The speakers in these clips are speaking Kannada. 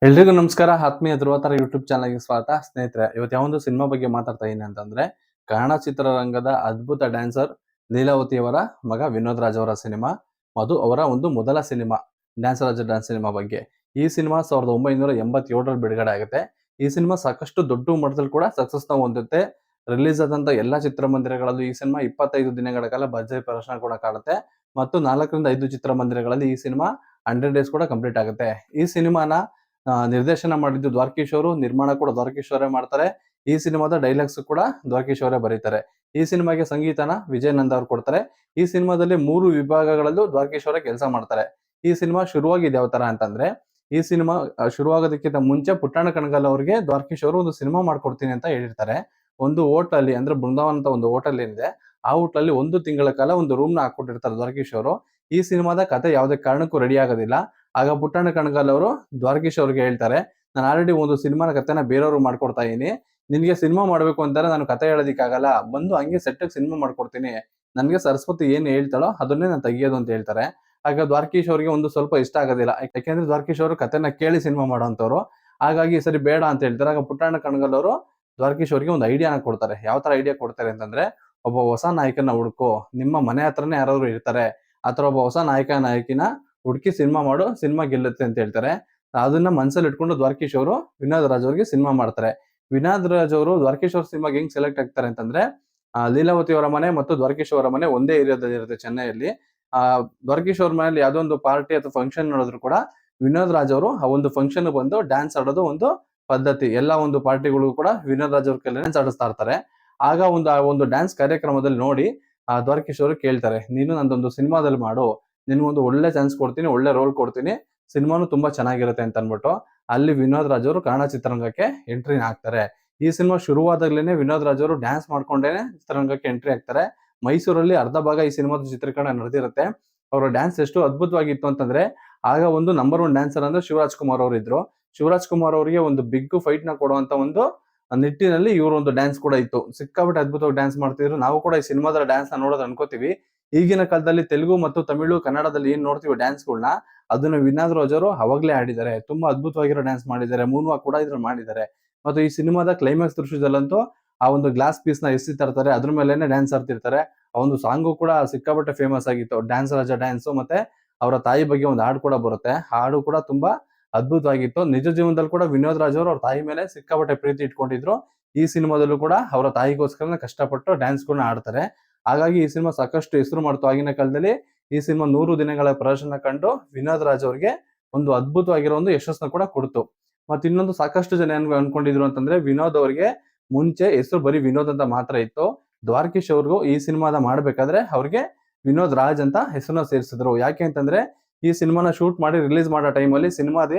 ಎಲ್ರಿಗೂ ನಮಸ್ಕಾರ. ಆತ್ಮೀಯ ಧ್ರುವತಾರ ಯೂಟ್ಯೂಬ್ ಚಾನಲ್ಗೆ ಸ್ವಾಗತ. ಸ್ನೇಹಿತರೆ, ಇವತ್ತು ಯಾವೊಂದು ಸಿನಿಮಾ ಬಗ್ಗೆ ಮಾತಾಡ್ತಾ ಇದೀನಿ ಅಂತಂದ್ರೆ, ಕನ್ನಡ ಚಿತ್ರರಂಗದ ಅದ್ಭುತ ಡ್ಯಾನ್ಸರ್ ಲೀಲಾವತಿಯವರ ಮಗ ವಿನೋದ್ ರಾಜ್ ಅವರ ಸಿನಿಮಾ. ಅದು ಅವರ ಒಂದು ಮೊದಲ ಸಿನಿಮಾ, ಡ್ಯಾನ್ಸ್ ರಾಜ ಡ್ಯಾನ್ಸ್ ಸಿನಿಮಾ ಬಗ್ಗೆ. ಈ ಸಿನಿಮಾ 1987ರಲ್ಲಿ ಬಿಡುಗಡೆ ಆಗುತ್ತೆ. ಈ ಸಿನಿಮಾ ಸಾಕಷ್ಟು ದೊಡ್ಡ ಮಟ್ಟದಲ್ಲಿ ಕೂಡ ಸಕ್ಸಸ್ ನ ಹೊಂದುತ್ತೆ. ರಿಲೀಸ್ ಆದಂತ ಎಲ್ಲಾ ಚಿತ್ರಮಂದಿರಗಳಲ್ಲೂ ಈ ಸಿನಿಮಾ 25 ದಿನಗಳ ಕಾಲ ಭರ್ಜರಿ ಪ್ರದರ್ಶನ ಕೂಡ ಕಾಣುತ್ತೆ. ಮತ್ತು 4ರಿಂದ 5 ಚಿತ್ರಮಂದಿರಗಳಲ್ಲಿ ಈ ಸಿನಿಮಾ 100 ಡೇಸ್ ಕೂಡ ಕಂಪ್ಲೀಟ್ ಆಗುತ್ತೆ. ಈ ಸಿನಿಮಾನ ನಿರ್ದೇಶನ ಮಾಡಿದ್ದು ದ್ವಾರಕೀಶ್ ಅವರು, ನಿರ್ಮಾಣ ಕೂಡ ದ್ವಾರಕೀಶ್ ಅವರೇ ಮಾಡ್ತಾರೆ. ಈ ಸಿನಿಮಾದ ಡೈಲಾಗ್ಸ್ ಕೂಡ ದ್ವಾರಕೀಶ್ ಅವರೇ ಬರೀತಾರೆ. ಈ ಸಿನಿಮಾಗೆ ಸಂಗೀತನ ವಿಜಯ್ ನಂದ್ ಅವರು ಕೊಡ್ತಾರೆ. ಈ ಸಿನಿಮಾದಲ್ಲಿ 3 ವಿಭಾಗಗಳಲ್ಲೂ ದ್ವಾರಕೀಶ್ ಅವರೇ ಕೆಲಸ ಮಾಡ್ತಾರೆ. ಈ ಸಿನಿಮಾ ಶುರುವಾಗಿದ್ದು ಯಾವ ತರ ಅಂತಂದ್ರೆ, ಈ ಸಿನಿಮಾ ಶುರುವಾಗೋದಕ್ಕಿಂತ ಮುಂಚೆ ಪುಟ್ಟಣ್ಣ ಕಣಗಾಲ್ ಅವರಿಗೆ ದ್ವಾರಕೀಶ್ ಅವರು ಒಂದು ಸಿನಿಮಾ ಮಾಡ್ಕೊಡ್ತೀನಿ ಅಂತ ಹೇಳಿರ್ತಾರೆ. ಒಂದು ಹೋಟ್ಲಲ್ಲಿ, ಅಂದ್ರೆ ಬೃಂದಾವನ್ ಅಂತ ಒಂದು ಹೋಟೆಲ್ ಏನಿದೆ, ಆ ಹೋಟ್ಲಲ್ಲಿ 1 ತಿಂಗಳ ಕಾಲ ಒಂದು ರೂಮ್ ನ ಹಾಕೊಟ್ಟಿರ್ತಾರೆ ದ್ವಾರಕೀಶ್ ಅವರು. ಈ ಸಿನಿಮಾದ ಕಥೆ ಯಾವುದೇ ಕಾರಣಕ್ಕೂ ರೆಡಿ ಆಗೋದಿಲ್ಲ. ಆಗ ಪುಟ್ಟಣ್ಣ ಕಣಗಾಲ್ ಅವರು ದ್ವಾರಕೀಶ್ ಅವ್ರಿಗೆ ಹೇಳ್ತಾರೆ, ನಾನು ಆಲ್ರೆಡಿ ಒಂದು ಸಿನಿಮಾನ ಕಥೆನ ಬೇರೆಯವ್ರು ಮಾಡ್ಕೊಡ್ತಾ ಇದೀನಿ, ನಿನ್ಗೆ ಸಿನಿಮಾ ಮಾಡ್ಬೇಕು ಅಂತಾರೆ ನಾನು ಕಥೆ ಹೇಳೋದಿಕ್ಕಾಗಲ್ಲ, ಬಂದು ಹಂಗೆ ಸೆಟ್ ಸಿನಿಮಾ ಮಾಡ್ಕೊಡ್ತೀನಿ, ನನ್ಗೆ ಸರಸ್ವತಿ ಏನ್ ಹೇಳ್ತಾಳೋ ಅದನ್ನೇ ನಾನು ತೆಗಿಯೋದು ಅಂತ ಹೇಳ್ತಾರೆ. ಆಗ ದ್ವಾರಕೀಶ್ ಅವರಿಗೆ ಒಂದು ಸ್ವಲ್ಪ ಇಷ್ಟ ಆಗೋದಿಲ್ಲ. ಯಾಕೆಂದ್ರೆ ದ್ವಾರಕೀಶ್ ಅವರು ಕಥೆನ ಕೇಳಿ ಸಿನಿಮಾ ಮಾಡೋಂಥವ್ರು. ಹಾಗಾಗಿ ಸರಿ ಬೇಡ ಅಂತ ಹೇಳ್ತಾರೆ. ಆಗ ಪುಟ್ಟಣ್ಣ ಕಣಗಾಲ್ ಅವರು ದ್ವಾರಕೀಶ್ ಅವರಿಗೆ ಒಂದು ಐಡಿಯಾನ ಕೊಡ್ತಾರೆ. ಯಾವ ತರ ಐಡಿಯಾ ಕೊಡ್ತಾರೆ ಅಂತಂದ್ರೆ, ಒಬ್ಬ ಹೊಸ ನಾಯಕನ ಹುಡುಕು, ನಿಮ್ಮ ಮನೆ ಹತ್ರನೇ ಯಾರಾದ್ರು ಇರ್ತಾರೆ, ಆತರ ಒಬ್ಬ ಹೊಸ ನಾಯಕಿನ ಹುಡುಕಿ ಸಿನಿಮಾ ಮಾಡು, ಸಿನಿಮಾ ಗೆಲ್ಲುತ್ತೆ ಅಂತ ಹೇಳ್ತಾರೆ. ಅದನ್ನ ಮನಸ್ಸಲ್ಲಿ ಇಟ್ಕೊಂಡು ದ್ವಾರಕೀಶ್ ಅವರು ವಿನೋದ್ ರಾಜ್ ಅವ್ರಿಗೆ ಸಿನಿಮಾ ಮಾಡ್ತಾರೆ. ವಿನೋದ್ ರಾಜ್ ಅವರು ದ್ವಾರಕೀಶ್ ಅವ್ರ ಸಿನಿಮಾಗೆ ಹೆಂಗ್ ಸೆಲೆಕ್ಟ್ ಆಗ್ತಾರೆ ಅಂತಂದ್ರೆ, ಲೀಲಾವತಿ ಅವರ ಮನೆ ಮತ್ತು ದ್ವಾರಕೀಶ್ ಅವರ ಮನೆ ಒಂದೇ ಏರಿಯಾದಲ್ಲಿ ಇರುತ್ತೆ, ಚೆನ್ನೈಯಲ್ಲಿ. ಆ ದ್ವಾರಕೀಶ್ ಅವ್ರ ಮನೆಯಲ್ಲಿ ಯಾವ್ದೋ ಒಂದು ಪಾರ್ಟಿ ಅಥವಾ ಫಂಕ್ಷನ್ ನೋಡಿದ್ರು ಕೂಡ ವಿನೋದ್ ರಾಜ್ ಅವರು ಆ ಒಂದು ಫಂಕ್ಷನ್ ಬಂದು ಡ್ಯಾನ್ಸ್ ಆಡೋದು ಒಂದು ಪದ್ಧತಿ. ಎಲ್ಲಾ ಒಂದು ಪಾರ್ಟಿಗಳು ಕೂಡ ವಿನೋದ್ ರಾಜ್ ಅವ್ರ ಕೈಲಿ ಡ್ಯಾನ್ಸ್ ಆಡಿಸ್ತಾ ಇರ್ತಾರೆ. ಆಗ ಆ ಒಂದು ಡ್ಯಾನ್ಸ್ ಕಾರ್ಯಕ್ರಮದಲ್ಲಿ ನೋಡಿ ದ್ವಾರಕೀಶ್ ಅವರು ಕೇಳ್ತಾರೆ, ನೀನು ನಂದೊಂದು ಸಿನಿಮಾದಲ್ಲಿ ಮಾಡು, ನಿನ್ಗೊಂದು ಒಳ್ಳೆ ಚಾನ್ಸ್ ಕೊಡ್ತೀನಿ, ಒಳ್ಳೆ ರೋಲ್ ಕೊಡ್ತೀನಿ, ಸಿನಿಮಾನು ತುಂಬಾ ಚೆನ್ನಾಗಿರುತ್ತೆ ಅಂತ ಅನ್ಬಿಟ್ಟು ಅಲ್ಲಿ ವಿನೋದ್ ರಾಜ್ ಅವರು ಕನ್ನಡ ಚಿತ್ರರಂಗಕ್ಕೆ ಎಂಟ್ರಿನ ಹಾಕ್ತಾರೆ. ಈ ಸಿನಿಮಾ ಶುರುವಾದಾಗ್ಲೇನೆ ವಿನೋದ್ ರಾಜ್ ಅವರು ಡ್ಯಾನ್ಸ್ ಮಾಡ್ಕೊಂಡೇನೆ ಚಿತ್ರರಂಗಕ್ಕೆ ಎಂಟ್ರಿ ಆಗ್ತಾರೆ. ಮೈಸೂರಲ್ಲಿ ಅರ್ಧ ಭಾಗ ಈ ಸಿನಿಮಾದ ಚಿತ್ರೀಕರಣ ನಡೆದಿರುತ್ತೆ. ಅವರ ಡ್ಯಾನ್ಸ್ ಎಷ್ಟು ಅದ್ಭುತವಾಗಿತ್ತು ಅಂತಂದ್ರೆ, ಆಗ ಒಂದು ನಂಬರ್ 1 ಡ್ಯಾನ್ಸರ್ ಅಂದ್ರೆ ಶಿವರಾಜ್ ಕುಮಾರ್ ಅವರು ಇದ್ರು. ಶಿವರಾಜ್ ಕುಮಾರ್ ಅವರಿಗೆ ಒಂದು ಬಿಗ್ ಫೈಟ್ ನ ಕೊಡುವಂತ ಒಂದು ನಿಟ್ಟಿನಲ್ಲಿ ಇವರು ಒಂದು ಡ್ಯಾನ್ಸ್ ಕೂಡ ಇತ್ತು. ಸಿಕ್ಕಾಪಟ್ಟೆ ಅದ್ಭುತವಾಗಿ ಡ್ಯಾನ್ಸ್ ಮಾಡ್ತಿದ್ರು. ನಾವು ಕೂಡ ಈ ಸಿನಿಮಾದ ಡ್ಯಾನ್ಸ್ ನ ನೋಡೋದು ಅನ್ಕೋತೀವಿ. ಈಗಿನ ಕಾಲದಲ್ಲಿ ತೆಲುಗು ಮತ್ತು ತಮಿಳು, ಕನ್ನಡದಲ್ಲಿ ಏನ್ ನೋಡ್ತೀವಿ ಡ್ಯಾನ್ಸ್ಗಳನ್ನ, ಅದನ್ನ ವಿನೋದ್ ರಾಜ್ ಅವರು ಅವಾಗ್ಲೇ ಆಡಿದ್ದಾರೆ. ತುಂಬಾ ಅದ್ಭುತವಾಗಿರೋ ಡ್ಯಾನ್ಸ್ ಮಾಡಿದ್ದಾರೆ. ಮೂನ್ ವಾಕ್ ಕೂಡ ಇದ್ರಲ್ಲಿ ಮಾಡಿದ್ದಾರೆ. ಮತ್ತು ಈ ಸಿನಿಮಾದ ಕ್ಲೈಮ್ಯಾಕ್ಸ್ ದೃಶ್ಯದಲ್ಲಂತೂ ಆ ಒಂದು ಗ್ಲಾಸ್ ಪೀಸ್ ನ ಎಸಿ ತರ್ತಾರೆ, ಅದ್ರ ಮೇಲೆನೆ ಡ್ಯಾನ್ಸ್ ಆಡ್ತಿರ್ತಾರೆ. ಆ ಒಂದು ಸಾಂಗು ಕೂಡ ಸಿಕ್ಕಾಪಟ್ಟೆ ಫೇಮಸ್ ಆಗಿತ್ತು, ಡ್ಯಾನ್ಸ್ ರಾಜ ಡ್ಯಾನ್ಸ್. ಮತ್ತೆ ಅವರ ತಾಯಿ ಬಗ್ಗೆ ಒಂದು ಹಾಡು ಕೂಡ ಬರುತ್ತೆ. ಹಾಡು ಕೂಡ ತುಂಬಾ ಅದ್ಭುತವಾಗಿತ್ತು. ನಿಜ ಜೀವನದಲ್ಲಿ ಕೂಡ ವಿನೋದ್ ರಾಜ್ ಅವರು ಅವ್ರ ತಾಯಿ ಮೇಲೆ ಸಿಕ್ಕಾಪಟ್ಟೆ ಪ್ರೀತಿ ಇಟ್ಕೊಂಡಿದ್ರು. ಈ ಸಿನಿಮಾದಲ್ಲೂ ಕೂಡ ಅವರ ತಾಯಿಗೋಸ್ಕರ ಕಷ್ಟಪಟ್ಟು ಡ್ಯಾನ್ಸ್ ಕೂಡ ಆಡ್ತಾರೆ. ಹಾಗಾಗಿ ಈ ಸಿನಿಮಾ ಸಾಕಷ್ಟು ಹೆಸರು ಮಾಡ್ತು ಆಗಿನ ಕಾಲದಲ್ಲಿ. ಈ ಸಿನಿಮಾ 100 ದಿನಗಳ ಪ್ರದರ್ಶನ ಕಂಡು ವಿನೋದ್ ರಾಜ್ ಅವರಿಗೆ ಒಂದು ಅದ್ಭುತವಾಗಿರೋ ಒಂದು ಯಶಸ್ಸನ್ನ ಕೂಡ ಕೊಡ್ತು. ಮತ್ತೆ ಇನ್ನೊಂದು, ಸಾಕಷ್ಟು ಜನ ಏನ್ ಅನ್ಕೊಂಡಿದ್ರು ಅಂತಂದ್ರೆ, ವಿನೋದ್ ಅವರಿಗೆ ಮುಂಚೆ ಹೆಸರು ಬರೀ ವಿನೋದ್ ಅಂತ ಮಾತ್ರ ಇತ್ತು. ದ್ವಾರಕೀಶ್ ಅವ್ರಿಗೂ ಈ ಸಿನಿಮಾದ ಮಾಡ್ಬೇಕಾದ್ರೆ ಅವ್ರಿಗೆ ವಿನೋದ್ ರಾಜ್ ಅಂತ ಹೆಸರನ್ನ ಸೇರಿಸಿದ್ರು. ಯಾಕೆ ಅಂತಂದ್ರೆ, ಈ ಸಿನಿಮಾನ ಶೂಟ್ ಮಾಡಿ ರಿಲೀಸ್ ಮಾಡೋ ಟೈಮಲ್ಲಿ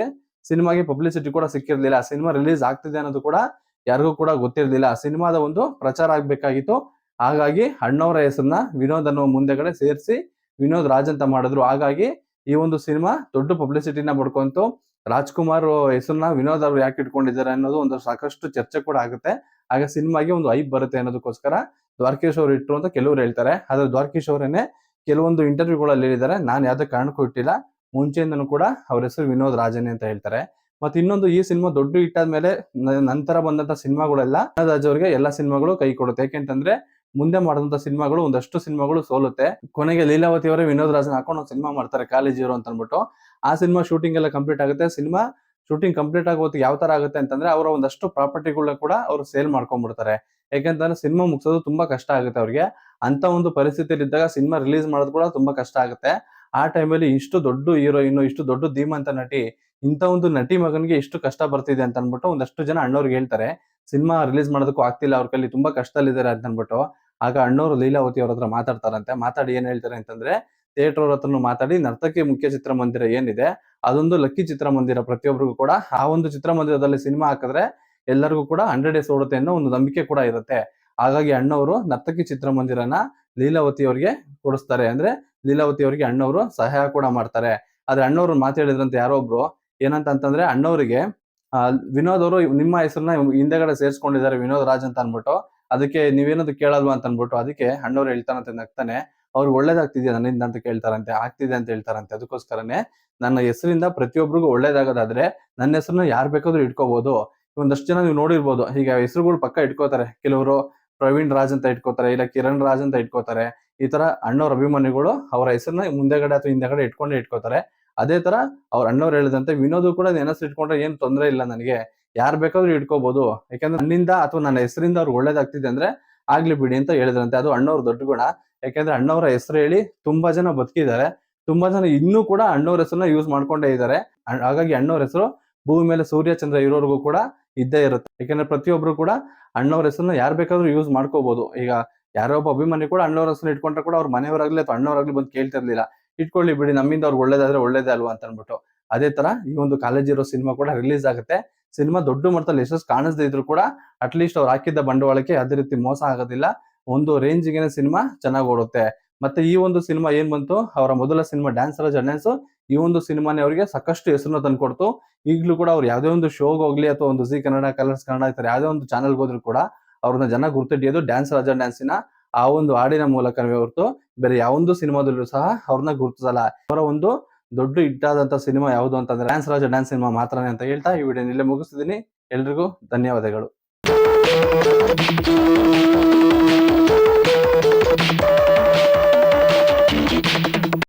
ಸಿನಿಮಾಗೆ ಪಬ್ಲಿಸಿಟಿ ಕೂಡ ಸಿಕ್ಕಿರ್ಲಿಲ್ಲ. ಸಿನಿಮಾ ರಿಲೀಸ್ ಆಗ್ತಿದೆ ಅನ್ನೋದು ಕೂಡ ಯಾರಿಗೂ ಕೂಡ ಗೊತ್ತಿರ್ಲಿಲ್ಲ. ಸಿನಿಮಾದ ಒಂದು ಪ್ರಚಾರ ಆಗ್ಬೇಕಾಗಿತ್ತು. ಹಾಗಾಗಿ ಅಣ್ಣವರ ಹೆಸರನ್ನ ವಿನೋದ್ ಅನ್ನೋ ಮುಂದೆಗಡೆ ಸೇರಿಸಿ ವಿನೋದ್ ರಾಜ್ ಅಂತ ಮಾಡಿದ್ರು. ಹಾಗಾಗಿ ಈ ಒಂದು ಸಿನಿಮಾ ದೊಡ್ಡ ಪಬ್ಲಿಸಿಟಿನ ಪಡ್ಕೊಂತು. ರಾಜ್‌ಕುಮಾರ್ ಹೆಸರನ್ನ ವಿನೋದ್ ಅವರು ಯಾಕೆ ಇಟ್ಕೊಂಡಿದ್ದಾರೆ ಅನ್ನೋದು ಒಂದು ಸಾಕಷ್ಟು ಚರ್ಚೆ ಕೂಡ ಆಗುತ್ತೆ. ಆಗ ಸಿನಿಮಾಗೆ ಒಂದು ಹೈಪ್ ಬರುತ್ತೆ ಅನ್ನೋದಕ್ಕೋಸ್ಕರ ದ್ವಾರಕೀಶ್ ಅವರು ಇಟ್ರು ಅಂತ ಕೆಲವರು ಹೇಳ್ತಾರೆ. ಆದ್ರೆ ದ್ವಾರಕೀಶ್ ಅವರೇನೆ ಕೆಲವೊಂದು ಇಂಟರ್ವ್ಯೂಗಳಲ್ಲಿ ಹೇಳಿದ್ದಾರೆ, ನಾನು ಯಾವುದೇ ಕಾರಣಕ್ಕೂ ಇಟ್ಟಿಲ್ಲ, ಮುಂಚೆಯಿಂದನೂ ಕೂಡ ಅವ್ರ ಹೆಸರು ವಿನೋದ್ ರಾಜನೇ ಅಂತ ಹೇಳ್ತಾರೆ. ಮತ್ತೆ ಇನ್ನೊಂದು, ಈ ಸಿನಿಮಾ ದೊಡ್ಡ ಹಿಟ್ ಆದ್ಮೇಲೆ ನಂತರ ಬಂದಂತ ಸಿನಿಮಾಗಳೆಲ್ಲ ವಿನೋದ್ ರಾಜ್ ಅವರಿಗೆ ಎಲ್ಲಾ ಸಿನಿಮಾಗಳು ಕೈ ಕೊಡುತ್ತೆ. ಯಾಕೆಂತಂದ್ರೆ, ಮುಂದೆ ಮಾಡಿದಂತ ಸಿನಿಮಾಗಳು ಒಂದಷ್ಟು ಸಿನಿಮಾಗಳು ಸೋಲುತ್ತೆ. ಕೊನೆಗೆ ಲೀಲಾವತಿ ಅವರೇ ವಿನೋದ್ ರಾಜ್ನ ಹಾಕೊಂಡು ಒಂದು ಸಿನಿಮಾ ಮಾಡ್ತಾರೆ, ಕಾಲೇಜ್ ಹೀರೋ ಅಂತ ಅಂದ್ಬಿಟ್ಟು. ಆ ಸಿನಿಮಾ ಶೂಟಿಂಗ್ ಎಲ್ಲ ಕಂಪ್ಲೀಟ್ ಆಗುತ್ತೆ. ಸಿನಿಮಾ ಶೂಟಿಂಗ್ ಕಂಪ್ಲೀಟ್ ಆಗೋ ಹೊತ್ತಿಗೆ ಯಾವ ತರ ಆಗುತ್ತೆ ಅಂತಂದ್ರೆ, ಅವರ ಒಂದಷ್ಟು ಪ್ರಾಪರ್ಟಿಗಳನ್ನ ಕೂಡ ಅವರು ಸೇಲ್ ಮಾಡ್ಕೊಂಡ್ಬಿಡ್ತಾರೆ. ಯಾಕೆಂತಂದ್ರೆ ಸಿನಿಮಾ ಮುಗಿಸೋದು ತುಂಬಾ ಕಷ್ಟ ಆಗುತ್ತೆ ಅವ್ರಿಗೆ. ಅಂತ ಒಂದು ಪರಿಸ್ಥಿತಿಯಲ್ಲಿ ಇದ್ದಾಗ ಸಿನಿಮಾ ರಿಲೀಸ್ ಮಾಡೋದು ಕೂಡ ತುಂಬಾ ಕಷ್ಟ ಆಗುತ್ತೆ. ಆ ಟೈಮಲ್ಲಿ ಇಷ್ಟು ದೊಡ್ಡ ಹೀರೋಯಿನ್, ಇಷ್ಟು ದೊಡ್ಡ ಧೀಮಂತ ನಟಿ, ಇಂಥ ಒಂದು ನಟಿ ಮಗನಿಗೆ ಇಷ್ಟು ಕಷ್ಟ ಬರ್ತಿದೆ ಅಂತ ಅನ್ಬಿಟ್ಟು ಒಂದಷ್ಟು ಜನ ಅಣ್ಣವ್ರಿಗೆ ಹೇಳ್ತಾರೆ. ಸಿನಿಮಾ ರಿಲೀಸ್ ಮಾಡೋದಕ್ಕೂ ಆಗ್ತಿಲ್ಲ, ಅವ್ರ ಕೈಲಿ ತುಂಬಾ ಕಷ್ಟದಲ್ಲಿದ್ದಾರೆ ಅಂತ ಅನ್ಬಿಟ್ಟು. ಆಗ ಅಣ್ಣವರು ಲೀಲಾವತಿ ಅವ್ರ ಹತ್ರ ಮಾತಾಡ್ತಾರಂತೆ. ಮಾತಾಡಿ ಏನ್ ಹೇಳ್ತಾರೆ ಅಂತಂದ್ರೆ, ಥಿಯೇಟರ್ ಅವ್ರ ಹತ್ರನು ಮಾತಾಡಿ, ನರ್ತಕಿ ಮುಖ್ಯ ಚಿತ್ರಮಂದಿರ ಏನಿದೆ ಅದೊಂದು ಲಕ್ಕಿ ಚಿತ್ರಮಂದಿರ, ಪ್ರತಿಯೊಬ್ಬರಿಗೂ ಕೂಡ ಆ ಒಂದು ಚಿತ್ರಮಂದಿರದಲ್ಲಿ ಸಿನಿಮಾ ಹಾಕಿದ್ರೆ ಎಲ್ಲರಿಗೂ ಕೂಡ 100 ಡೇಸ್ ಓಡುತ್ತೆ ಅನ್ನೋ ಒಂದು ನಂಬಿಕೆ ಕೂಡ ಇರುತ್ತೆ. ಹಾಗಾಗಿ ಅಣ್ಣವರು ನರ್ತಕಿ ಚಿತ್ರಮಂದಿರನ ಲೀಲಾವತಿ ಅವರಿಗೆ ಕೊಡಿಸ್ತಾರೆ. ಅಂದ್ರೆ ಲೀಲಾವತಿ ಅವರಿಗೆ ಅಣ್ಣವರು ಸಹಾಯ ಕೂಡ ಮಾಡ್ತಾರೆ. ಆದ್ರೆ ಅಣ್ಣವ್ರು ಮಾತಾಡಿದ್ರಂತೆ ಯಾರೋ ಒಬ್ರು, ಏನಂತ ಅಂತಂದ್ರೆ, ಅಣ್ಣವರಿಗೆ ವಿನೋದ್ ಅವರು ನಿಮ್ಮ ಹೆಸರನ್ನ ಹಿಂದೆಗಡೆ ಸೇರ್ಸ್ಕೊಂಡಿದ್ದಾರೆ ವಿನೋದ್ ರಾಜ್ ಅಂತ ಅನ್ಬಿಟ್ಟು, ಅದಕ್ಕೆ ನೀವೇನದು ಕೇಳಲ್ವಾ ಅಂತ ಅನ್ಬಿಟ್ಟು, ಅದಕ್ಕೆ ಅಣ್ಣವ್ರು ಹೇಳ್ತಾರಂತೆ ನಗ್ತಾನೆ, ಅವ್ರಿಗೆ ಒಳ್ಳೇದಾಗ್ತಿದ್ಯಾ ನನ್ನಿಂದ ಅಂತ ಕೇಳ್ತಾರಂತೆ. ಆಗ್ತಿದೆ ಅಂತ ಹೇಳ್ತಾರಂತೆ. ಅದಕ್ಕೋಸ್ಕರನೇ ನನ್ನ ಹೆಸರಿಂದ ಪ್ರತಿಯೊಬ್ಬರಿಗೂ ಒಳ್ಳೇದಾಗೋದಾದ್ರೆ ನನ್ನ ಹೆಸರನ್ನ ಯಾರು ಬೇಕಾದ್ರೂ ಇಟ್ಕೋಬಹುದು. ಒಂದಷ್ಟು ಜನ ನೀವು ನೋಡಿರ್ಬೋದು, ಈಗ ಹೆಸರುಗಳು ಪಕ್ಕ ಇಟ್ಕೋತಾರೆ. ಕೆಲವರು ಪ್ರವೀಣ್ ರಾಜ್ ಅಂತ ಇಟ್ಕೋತಾರೆ, ಇಲ್ಲ ಕಿರಣ್ ರಾಜ್ ಅಂತ ಇಟ್ಕೋತಾರೆ. ಈ ತರ ಅಣ್ಣವ್ರ ಅಭಿಮಾನಿಗಳು ಅವರ ಹೆಸರನ್ನ ಮುಂದೆಗಡೆ ಅಥವಾ ಹಿಂದೆಗಡೆ ಇಟ್ಕೋತಾರೆ. ಅದೇ ತರ ಅವ್ರ ಅಣ್ಣವ್ರು ಹೇಳಿದಂತೆ ವಿನೋದ್ ಕೂಡ ನನ್ನ ಹೆಸರು ಇಟ್ಕೊಂಡ್ರೆ ಏನ್ ತೊಂದರೆ ಇಲ್ಲ, ನನಗೆ ಯಾರು ಬೇಕಾದ್ರೂ ಇಟ್ಕೋಬಹುದು. ಯಾಕಂದ್ರೆ ನನ್ನಿಂದ ಅಥವಾ ನನ್ನ ಹೆಸರಿಂದ ಅವ್ರಿಗೆ ಒಳ್ಳೇದಾಗ್ತಿದೆ ಅಂದ್ರೆ ಆಗ್ಲಿ ಬಿಡಿ ಅಂತ ಹೇಳಿದ್ರಂತೆ. ಅದು ಅಣ್ಣವ್ರ ದೊಡ್ಡ ಗುಣ. ಯಾಕಂದ್ರೆ ಅಣ್ಣವರ ಹೆಸರು ಹೇಳಿ ತುಂಬಾ ಜನ ಬದುಕಿದ್ದಾರೆ, ತುಂಬಾ ಜನ ಇನ್ನೂ ಕೂಡ ಅಣ್ಣವ್ರ ಹೆಸರನ್ನ ಯೂಸ್ ಮಾಡ್ಕೊಂಡೇ ಇದ್ದಾರೆ. ಹಾಗಾಗಿ ಅಣ್ಣವ್ರ ಹೆಸರು ಭೂಮಿ ಮೇಲೆ ಸೂರ್ಯ ಚಂದ್ರ ಇರೋರ್ಗೂ ಕೂಡ ಇದ್ದೇ ಇರುತ್ತೆ. ಯಾಕಂದ್ರೆ ಪ್ರತಿಯೊಬ್ರು ಕೂಡ ಅಣ್ಣವ್ರ ಹೆಸರನ್ನ ಯಾರು ಬೇಕಾದ್ರೂ ಯೂಸ್ ಮಾಡ್ಕೋಬಹುದು. ಈಗ ಯಾರೋ ಒಬ್ಬ ಅಭಿಮಾನಿ ಕೂಡ ಅಣ್ಣವ್ರ ಹೆಸರು ಇಟ್ಕೊಂಡ್ರೆ ಕೂಡ ಅವ್ರ ಮನೆಯವರಾಗ್ಲಿ ಅಥವಾ ಅಣ್ಣವರಾಗ್ಲಿ ಬಂದು ಕೇಳ್ತಿರ್ಲಿಲ್ಲ, ಇಟ್ಕೊಳ್ಳಿ ಬಿಡಿ ನಮ್ಮಿಂದ ಅವ್ರಿಗೆ ಒಳ್ಳೇದಾದ್ರೆ ಒಳ್ಳೇದೇ ಅಲ್ವಾ ಅಂತ ಅನ್ಬಿಟ್ಟು. ಅದೇ ತರ ಈ ಒಂದು ಕಾಲೇಜ್ ಇರೋ ಸಿನಿಮಾ ಕೂಡ ರಿಲೀಸ್ ಆಗುತ್ತೆ. ಸಿನಿಮಾ ದೊಡ್ಡ ಮಟ್ಟದಲ್ಲಿ ಯಶಸ್ಸು ಕಾಣಿಸದೇ ಇದ್ರು ಕೂಡ ಅಟ್ಲೀಸ್ಟ್ ಅವ್ರು ಹಾಕಿದ್ದ ಬಂಡವಾಳಕ್ಕೆ ಅದೇ ರೀತಿ ಮೋಸ ಆಗೋದಿಲ್ಲ, ಒಂದು ರೇಂಜ್ಗೆ ಸಿನಿಮಾ ಚೆನ್ನಾಗಿ ಓಡುತ್ತೆ. ಮತ್ತೆ ಈ ಒಂದು ಸಿನಿಮಾ ಏನ್ ಬಂತು, ಅವರ ಮೊದಲ ಸಿನಿಮಾ ಡ್ಯಾನ್ಸ್ ರಾಜ ಡ್ಯಾನ್ಸ್, ಈ ಒಂದು ಸಿನಿಮಾನೇ ಅವರಿಗೆ ಸಾಕಷ್ಟು ಹೆಸರನ್ನ ತಂದ್ಕೊಡ್ತು. ಈಗಲೂ ಕೂಡ ಅವ್ರು ಯಾವುದೇ ಒಂದು ಶೋಗೆ ಹೋಗ್ಲಿ ಅಥವಾ ಒಂದು ಜಿ ಕನ್ನಡ, ಕಲರ್ಸ್ ಕನ್ನಡ ಈ ತರ ಯಾವುದೇ ಒಂದು ಚಾನಲ್ಗೆ ಹೋದ್ರು ಕೂಡ ಅವ್ರನ್ನ ಜನ ಗುರ್ತಿಡಿಯೋದು ಡ್ಯಾನ್ಸ್ ರಾಜ ಡ್ಯಾನ್ಸಿನ ಆ ಒಂದು ಹಾಡಿನ ಮೂಲಕವೇ ಹೊರತು ಬೇರೆ ಯಾವೊಂದು ಸಿನಿಮಾದಲ್ಲೂ ಸಹ ಅವ್ರನ್ನ ಗುರುತಿಸಲ್ಲ. ಅವರ ಒಂದು ದೊಡ್ಡ ಹಿಟ್ ಆದಂತ ಸಿನಿಮಾ ಯಾವುದು ಅಂತಂದ್ರೆ ಡ್ಯಾನ್ಸ್ ರಾಜ ಡ್ಯಾನ್ಸ್ ಸಿನಿಮಾ ಮಾತ್ರನೇ ಅಂತ ಹೇಳ್ತಾ ಈ ವಿಡಿಯೋ ಇಲ್ಲೇ ಮುಗಿಸ್ತಿದ್ದೀನಿ. ಎಲ್ರಿಗೂ ಧನ್ಯವಾದಗಳು.